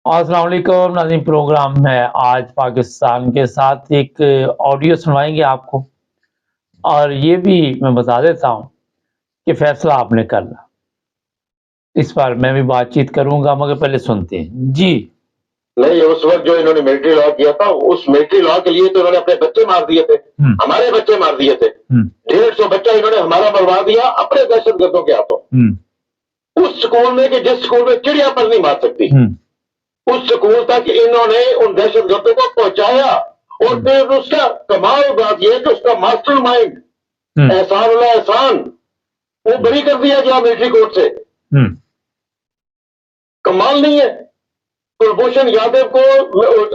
السلام علیکم ناظرین، پروگرام میں آج پاکستان کے ساتھ ایک آڈیو سنوائیں گے آپ کو، اور یہ بھی میں بتا دیتا ہوں کہ فیصلہ آپ نے کرنا، اس پر میں بھی بات چیت کروں گا، مگر پہلے سنتے ہیں جی۔ نہیں، اس وقت جو انہوں نے ملٹری لا کیا تھا، اس ملٹری لا کے لیے تو انہوں نے اپنے بچے مار دیے تھے، ہمارے بچے مار دیے تھے، 150 بچہ انہوں نے ہمارا مروا دیا اپنے دہشت گردوں کے ہاتھوں، اس سکول میں کہ جس سکول میں چڑیا پر نہیں مار سکتی، اس سکول تک انہوں نے ان دہشت گردوں کو پہنچایا، اور پھر اس کا کمال بات یہ کہ اس کا ماسٹر مائنڈ احسان اللہ احسان وہ بری کر دیا گیا ملٹری کورٹ سے۔ کمال نہیں ہے؟ کلبھوشن یادو کو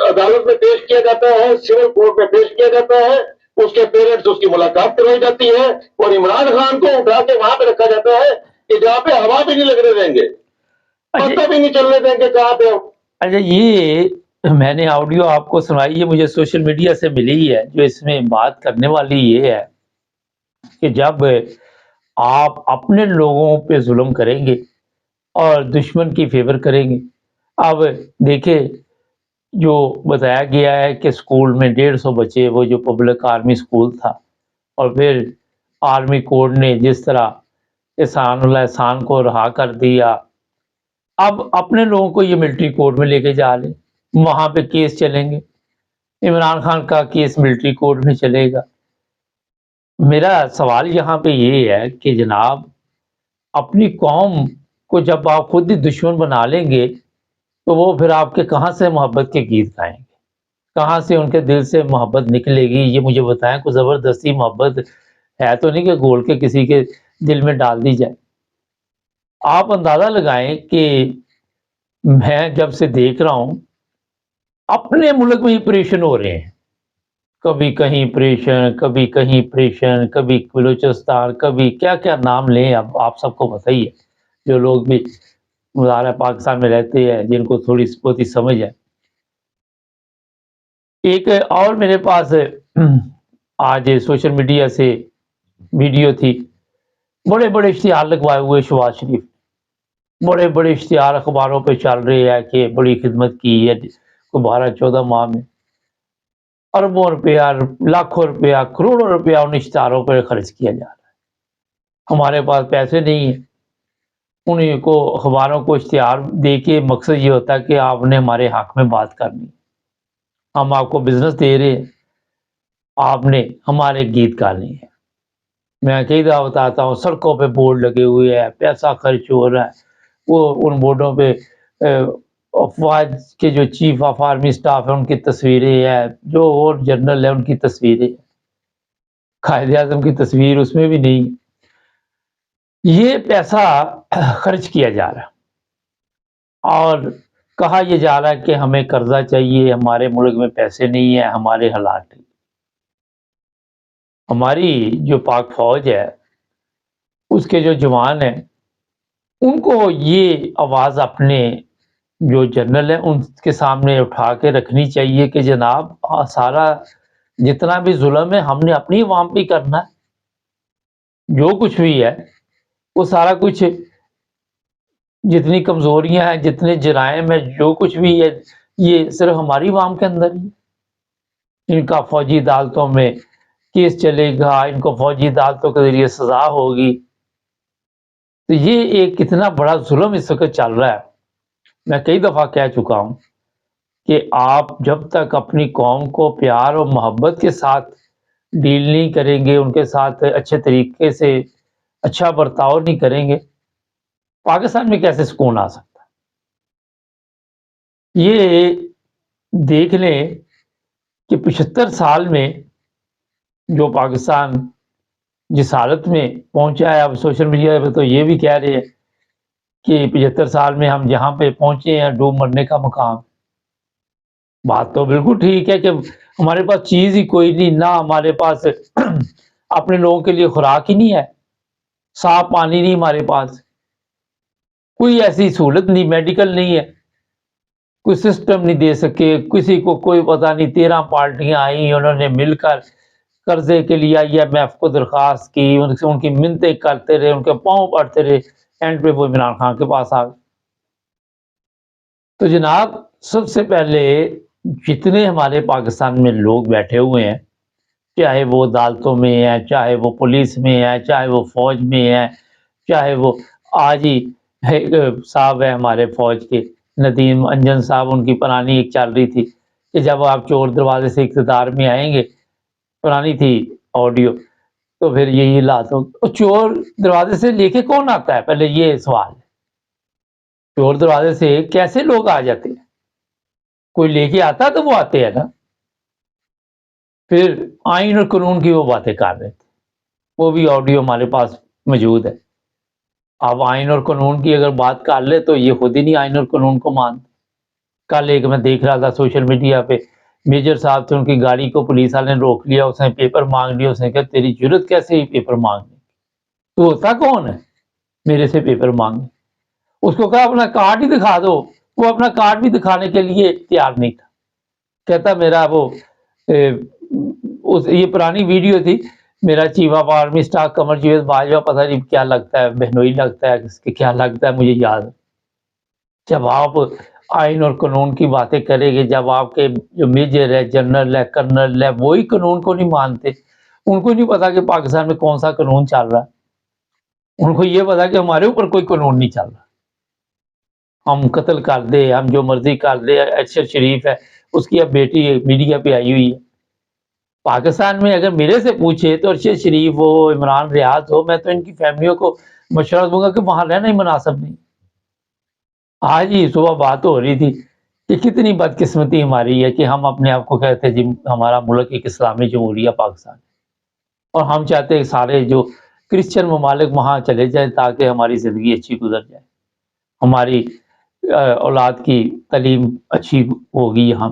عدالت میں پیش کیا جاتا ہے، سول کورٹ میں پیش کیا جاتا ہے، اس کے پیرنٹس اس کی ملاقات کروائی جاتی ہے، اور عمران خان کو اٹھا کے وہاں پہ رکھا جاتا ہے کہ جہاں پہ ہوا بھی نہیں لگنے دیں گے، پتہ بھی نہیں چلنے دیں گے کہاں پہ۔ اچھا، یہ میں نے آڈیو آپ کو سنائی ہے، مجھے سوشل میڈیا سے ملی ہے، جو اس میں بات کرنے والی یہ ہے کہ جب آپ اپنے لوگوں پہ ظلم کریں گے اور دشمن کی فیور کریں گے۔ اب دیکھیں، جو بتایا گیا ہے کہ سکول میں 150 بچے، وہ جو پبلک آرمی سکول تھا، اور پھر آرمی کورٹ نے جس طرح احسان اللہ احسان کو رہا کر دیا، اب اپنے لوگوں کو یہ ملٹری کورٹ میں لے کے جا لیں، وہاں پہ کیس چلیں گے، عمران خان کا کیس ملٹری کورٹ میں چلے گا۔ میرا سوال یہاں پہ یہ ہے کہ جناب، اپنی قوم کو جب آپ خود ہی دشمن بنا لیں گے تو وہ پھر آپ کے کہاں سے محبت کے گیت گائیں گے، کہاں سے ان کے دل سے محبت نکلے گی؟ یہ مجھے بتائیں، کوئی زبردستی محبت ہے تو نہیں کہ گول کے کسی کے دل میں ڈال دی جائے؟ آپ اندازہ لگائیں کہ میں جب سے دیکھ رہا ہوں اپنے ملک میں ہی پریشن ہو رہے ہیں، کبھی کہیں پریشن، کبھی کہیں پریشن، کبھی بلوچستان، کبھی کیا کیا نام لیں، اب آپ سب کو پتہ ہی ہے، جو لوگ بھی مظاہرہ پاکستان میں رہتے ہیں، جن کو تھوڑی بہت ہی سمجھ ہے۔ ایک اور میرے پاس آج سوشل میڈیا سے ویڈیو تھی، بڑے بڑے اشتہار لگوائے ہوئے شہباز شریف، بڑے بڑے اشتہار اخباروں پہ چل رہے ہیں کہ بڑی خدمت کی ہے 12-14 ماہ میں، اربوں روپیہ، لاکھوں روپیہ، کروڑوں روپیہ ان اشتہاروں پر خرچ کیا جا رہا ہے۔ ہمارے پاس پیسے نہیں ہیں، انہیں کو اخباروں کو اشتہار دے کے مقصد یہ ہوتا ہے کہ آپ نے ہمارے حق میں بات کرنی، ہم آپ کو بزنس دے رہے ہیں، آپ نے ہمارے گیت گانے ہیں۔ میں کئی دفعہ بتاتا ہوں، سڑکوں پہ بورڈ لگے ہوئے ہیں، پیسہ خرچ ہو رہا ہے، وہ ان بورڈوں پہ افواج کے جو چیف آف آرمی سٹاف ہے ان کی تصویریں ہیں، جو اور جنرل ہے ان کی تصویریں، قائد اعظم کی تصویر اس میں بھی نہیں۔ یہ پیسہ خرچ کیا جا رہا ہے اور کہا یہ جا رہا ہے کہ ہمیں قرضہ چاہیے، ہمارے ملک میں پیسے نہیں ہیں، ہمارے حالات نہیں۔ ہماری جو پاک فوج ہے، اس کے جو جوان ہیں، ان کو یہ آواز اپنے جو جنرل ہیں ان کے سامنے اٹھا کے رکھنی چاہیے کہ جناب، سارا جتنا بھی ظلم ہے ہم نے اپنی عوام پہ کرنا ہے، جو کچھ بھی ہے وہ سارا کچھ، جتنی کمزوریاں ہیں، جتنے جرائم ہیں، جو کچھ بھی ہے، یہ صرف ہماری عوام کے اندر ہی۔ ان کا فوجی عدالتوں میں کیس چلے گا، ان کو فوجی عدالتوں کے ذریعے سزا ہوگی، تو یہ ایک کتنا بڑا ظلم اس وقت چل رہا ہے۔ میں کئی دفعہ کہہ چکا ہوں کہ آپ جب تک اپنی قوم کو پیار اور محبت کے ساتھ ڈیل نہیں کریں گے، ان کے ساتھ اچھے طریقے سے اچھا برتاؤ نہیں کریں گے، پاکستان میں کیسے سکون آ سکتا ہے؟ یہ دیکھ لیں کہ 75 سال میں جو پاکستان جس حالت میں پہنچا ہے، اب سوشل میڈیا پہ تو یہ بھی کہہ رہے ہیں کہ 75 سال میں ہم جہاں پہ پہنچے ہیں ڈوب مرنے کا مقام۔ بات تو بالکل ٹھیک ہے کہ ہمارے پاس چیز ہی کوئی نہیں، نہ ہمارے پاس اپنے لوگوں کے لیے خوراک ہی نہیں ہے، صاف پانی نہیں ہمارے پاس، کوئی ایسی سہولت نہیں، میڈیکل نہیں ہے، کوئی سسٹم نہیں دے سکے کسی کو، کوئی پتہ نہیں 13 پارٹیاں آئیں، انہوں نے مل کر قرضے کے لیے IMF کو درخواست کی، ان کی منتیں کرتے رہے، ان کے پاؤں پڑتے رہے، اینڈ پہ وہ عمران خان کے پاس آ گئے۔ تو جناب، سب سے پہلے جتنے ہمارے پاکستان میں لوگ بیٹھے ہوئے ہیں، چاہے وہ عدالتوں میں ہیں، چاہے وہ پولیس میں ہیں، چاہے وہ فوج میں ہیں، چاہے وہ آج ہی ایک صاحب ہے ہمارے فوج کے ندیم انجن صاحب، ان کی پرانی ایک چل رہی تھی کہ جب آپ چور دروازے سے اقتدار میں آئیں گے، پرانی تھی آڈیو، تو پھر یہی حالات ہو۔ چور دروازے سے لے کے کون آتا ہے؟ پہلے یہ سوال ہے، چور دروازے سے کیسے لوگ آ جاتے ہیں؟ کوئی لے کے آتا تو وہ آتے ہیں نا۔ پھر آئین اور قانون کی وہ باتیں کر رہے تھے، وہ بھی آڈیو ہمارے پاس موجود ہے۔ اب آئین اور قانون کی اگر بات کر لے تو یہ خود ہی نہیں آئین اور قانون کو مانتے۔ کل ایک میں دیکھ رہا تھا سوشل میڈیا پہ، میجر صاحب تھے، ان کی گاڑی کو پولیس والے نے روک لیا، اس نے پیپر مانگ لیا، اس نے کہا تیری جرت کیسے ہی پیپر مانگنے، تو ہوتا کون ہے میرے سے پیپر مانگے؟ اس کو کہا اپنا کارڈ ہی دکھا دو، وہ اپنا کارڈ بھی دکھانے کے لیے تیار نہیں تھا۔ کہتا میرا وہ یہ پرانی ویڈیو تھی، میرا chief of army staff Qamar Javed Bajwa پتہ نہیں کیا لگتا ہے، بہنوئی لگتا ہے کہ کیا لگتا ہے، مجھے یاد ہے۔ جب آپ آئین اور قانون کی باتیں کریں گے، جب آپ کے جو میجر ہے، جنرل ہے، کرنل ہے، وہی قانون کو نہیں مانتے، ان کو نہیں پتا کہ پاکستان میں کون سا قانون چل رہا ہے، ان کو یہ پتا کہ ہمارے اوپر کوئی قانون نہیں چل رہا، ہم قتل کر دے، ہم جو مرضی کر دے۔ ارشد شریف ہے، اس کی اب بیٹی میڈیا پہ آئی ہوئی ہے۔ پاکستان میں اگر میرے سے پوچھے تو ارشد شریف ہو، عمران ریاض ہو، میں تو ان کی فیملیوں کو مشورہ دوں گا کہ وہاں رہنا ہی مناسب نہیں۔ آج ہی صبح بات ہو رہی تھی کہ کتنی بدقسمتی ہماری ہے کہ ہم اپنے آپ کو کہتے ہیں جی ہمارا ملک ایک اسلامی جمہوریہ پاکستان، اور ہم چاہتے ہیں سارے جو کرسچن ممالک وہاں چلے جائیں تاکہ ہماری زندگی اچھی گزر جائے، ہماری اولاد کی تعلیم اچھی ہوگی۔ یہاں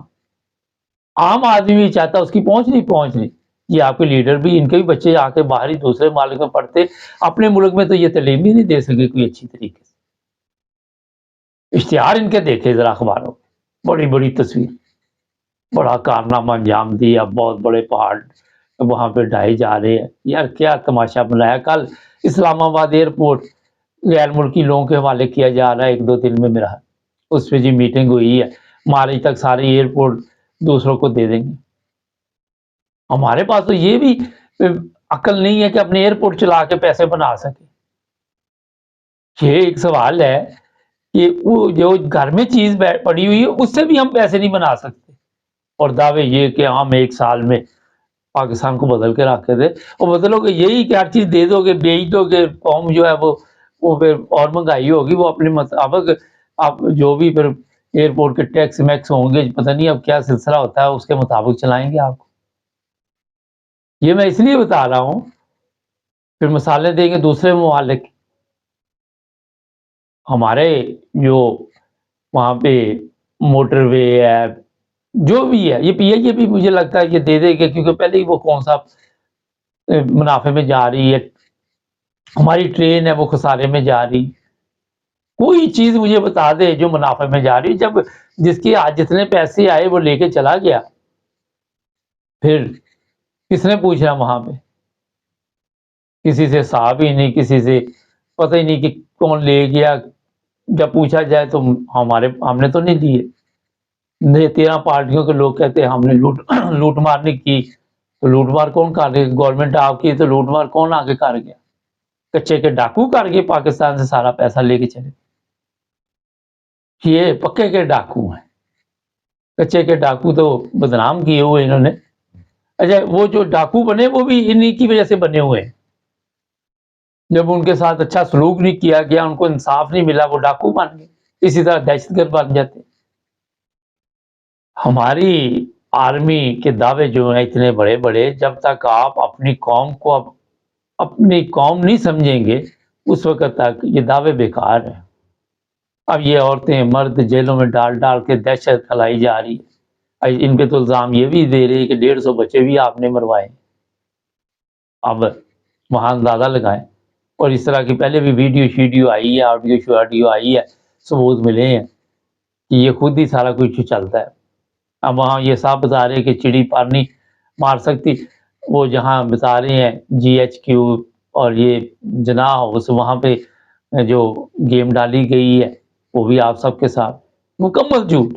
عام آدمی بھی چاہتا، اس کی پہنچ نہیں، یہ آپ کے لیڈر بھی، ان کے بھی بچے آ کے باہر ہی دوسرے ممالک میں پڑھتے، اپنے ملک میں تو یہ تعلیم ہی نہیں دے سکے کوئی اچھی طریقے سے۔ اشتہار ان کے دیکھے ذرا اخباروں، بڑی بڑی تصویر، بڑا کارنامہ انجام دیا، بہت بڑے پہاڑ وہاں پہ ڈھائے جا رہے ہیں۔ یار کیا تماشا بنایا! کل اسلام آباد ایئرپورٹ غیر ملکی لوگوں کے حوالے کیا جا رہا ہے، ایک دو دن میں میرا اس پہ جی میٹنگ ہوئی ہے، مارچ تک سارے ایئرپورٹ دوسروں کو دے دیں گے۔ ہمارے پاس تو یہ بھی عقل نہیں ہے کہ اپنے ایئرپورٹ چلا کے پیسے بنا سکے۔ یہ ایک سوال ہے کہ وہ جو گھر میں چیز پڑی ہوئی ہے اس سے بھی ہم پیسے نہیں بنا سکتے، اور دعوے یہ کہ ہم ایک سال میں پاکستان کو بدل کے رکھے تھے، اور بدلو گے یہی کہ ہر چیز دے دو گے، بیچ دو گے، قوم جو ہے وہ پھر اور مہنگائی ہوگی، وہ اپنے مطابق آپ جو بھی پھر ایئرپورٹ کے ٹیکس میکس ہوں گے، پتہ نہیں اب کیا سلسلہ ہوتا ہے، اس کے مطابق چلائیں گے آپ کو۔ یہ میں اس لیے بتا رہا ہوں، پھر مثالیں دیں گے دوسرے ممالک۔ ہمارے جو وہاں پہ موٹر وے ہے، جو بھی ہے، یہ پی آئی اے بھی مجھے لگتا ہے یہ دے دے گے، کیونکہ پہلے ہی وہ کون سا منافع میں جا رہی ہے، ہماری ٹرین ہے وہ خسارے میں جا رہی۔ کوئی چیز مجھے بتا دے جو منافع میں جا رہی، جب جس کے آج جتنے پیسے آئے وہ لے کے چلا گیا، پھر کس نے پوچھنا وہاں پہ؟ کسی سے صاحب ہی نہیں، کسی سے پتہ ہی نہیں کہ کون لے گیا۔ جب پوچھا جائے تو ہم نے تو نہیں دیے۔ 13 پارٹیوں کے لوگ کہتے ہیں ہم نے لوٹ مار نہیں کی، تو لوٹ مار کون کر گیا؟ گورنمنٹ آپ کی، تو لوٹ مار کون آگے کر گیا؟ کچے کے ڈاکو کر گئے، پاکستان سے سارا پیسہ لے کے چلے۔ یہ پکے کے ڈاکو ہیں، کچے کے ڈاکو تو بدنام کیے ہوئے انہوں نے۔ اچھا وہ جو ڈاکو بنے وہ بھی انہی کی وجہ سے بنے ہوئے ہیں، جب ان کے ساتھ اچھا سلوک نہیں کیا گیا، ان کو انصاف نہیں ملا، وہ ڈاکو بن گئے۔ اسی طرح دہشت گرد بن جاتے۔ ہماری آرمی کے دعوے جو ہیں اتنے بڑے بڑے، جب تک آپ اپنی قوم کو اپنی قوم نہیں سمجھیں گے اس وقت تک یہ دعوے بیکار ہیں۔ اب یہ عورتیں مرد جیلوں میں ڈال کے دہشت پھیلائی جا رہی ہے۔ ان پہ تو الزام یہ بھی دے رہے کہ 150 بچے بھی آپ نے مروائے۔ اب وہاں اندازہ لگائیں، اور اس طرح کی پہلے بھی ویڈیو آئی ہے، آڈیو آئی ہے، ثبوت ملے ہیں کہ یہ خود ہی سارا کچھ چلتا ہے۔ اب وہاں یہ صاحب بتا رہے کہ چڑی پار نہیں مار سکتی، وہ جہاں بتا رہے ہیں GHQ اور یہ جناح ہاؤس، وہاں پہ جو گیم ڈالی گئی ہے وہ بھی آپ سب کے ساتھ مکمل جھوٹ۔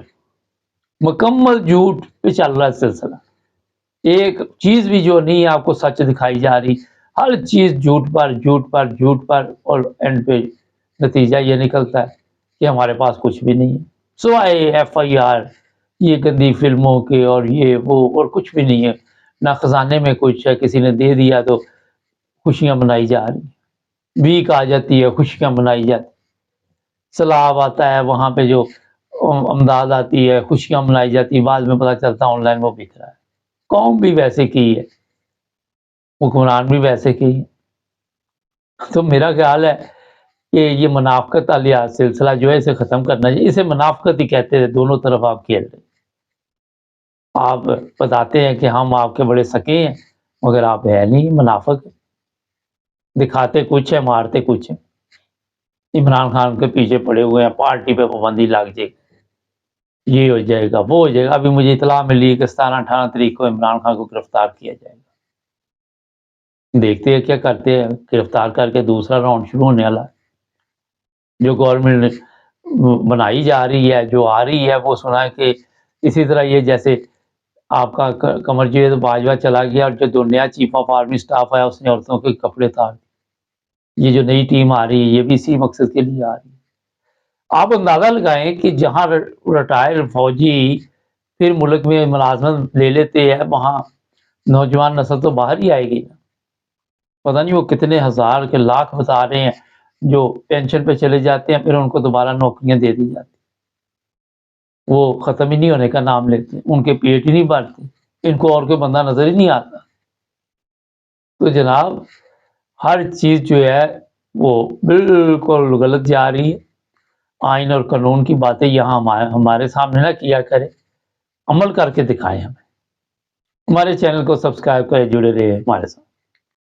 مکمل جھوٹ پہ چل رہا ہے سلسلہ. ایک چیز بھی جو نہیں آپ کو سچ دکھائی جا رہی، ہر چیز جھوٹ پر جھوٹ پر جھوٹ پر، اور اینڈ پہ نتیجہ یہ نکلتا ہے کہ ہمارے پاس کچھ بھی نہیں ہے سوائے FIR یہ گندی فلموں کے اور یہ وہ، اور کچھ بھی نہیں ہے. نہ خزانے میں کچھ ہے، کسی نے دے دیا تو خوشیاں منائی جا رہی ہیں، بھیک آ جاتی ہے خوشیاں منائی جاتی، سیلاب آتا ہے وہاں پہ جو امداد آتی ہے خوشیاں منائی جاتی، بعد میں پتہ چلتا آن لائن وہ بک رہا ہے. قوم بھی ویسے کی ہے، حکمران بھی ویسے کی ہے. تو میرا خیال ہے کہ یہ منافقت والی سلسلہ جو ہے اسے ختم کرنا چاہیے. اسے منافقت ہی کہتے ہیں، دونوں طرف آپ کھیل رہے ہیں. آپ بتاتے ہیں کہ ہم آپ کے بڑے سکے ہیں مگر آپ ہے نہیں، منافق دکھاتے کچھ ہے مارتے کچھ ہے. عمران خان کے پیچھے پڑے ہوئے ہیں، پارٹی پہ پابندی لگ جائے، یہ ہو جائے گا وہ ہو جائے گا. ابھی مجھے اطلاع ملی کہ 17-18 تاریخ کو عمران خان کو گرفتار کیا جائے گا. دیکھتے ہیں کیا کرتے ہیں، گرفتار کر کے دوسرا راؤنڈ شروع ہونے والا ہے. جو گورنمنٹ بنائی جا رہی ہے، جو آ رہی ہے، وہ سنا ہے کہ اسی طرح یہ جیسے آپ کا قمر جاوید باجوہ چلا گیا اور جو نیا چیف آف آرمی سٹاف آیا اس نے عورتوں کے کپڑے اتار دیے. یہ جو نئی ٹیم آ رہی ہے یہ بھی اسی مقصد کے لیے آ رہی ہے. آپ اندازہ لگائیں کہ جہاں ریٹائر فوجی پھر ملک میں ملازمت لے لیتے ہیں، وہاں نوجوان نسل تو باہر ہی آئے گی نا. پتہ نہیں وہ کتنے ہزار کے لاکھ بتا رہے ہیں جو پینشن پہ چلے جاتے ہیں، پھر ان کو دوبارہ نوکریاں دے دی جاتی، وہ ختم ہی نہیں ہونے کا نام لیتے، ان کے پیٹ ہی نہیں بھرتے، ان کو اور کوئی بندہ نظر ہی نہیں آتا. تو جناب ہر چیز جو ہے وہ بالکل غلط جا رہی ہے. آئین اور قانون کی باتیں یہاں ہمارے سامنے نہ کیا کرے، عمل کر کے دکھائیں. ہمیں ہمارے چینل کو سبسکرائب کرے، جڑے رہے ہمارے ساتھ.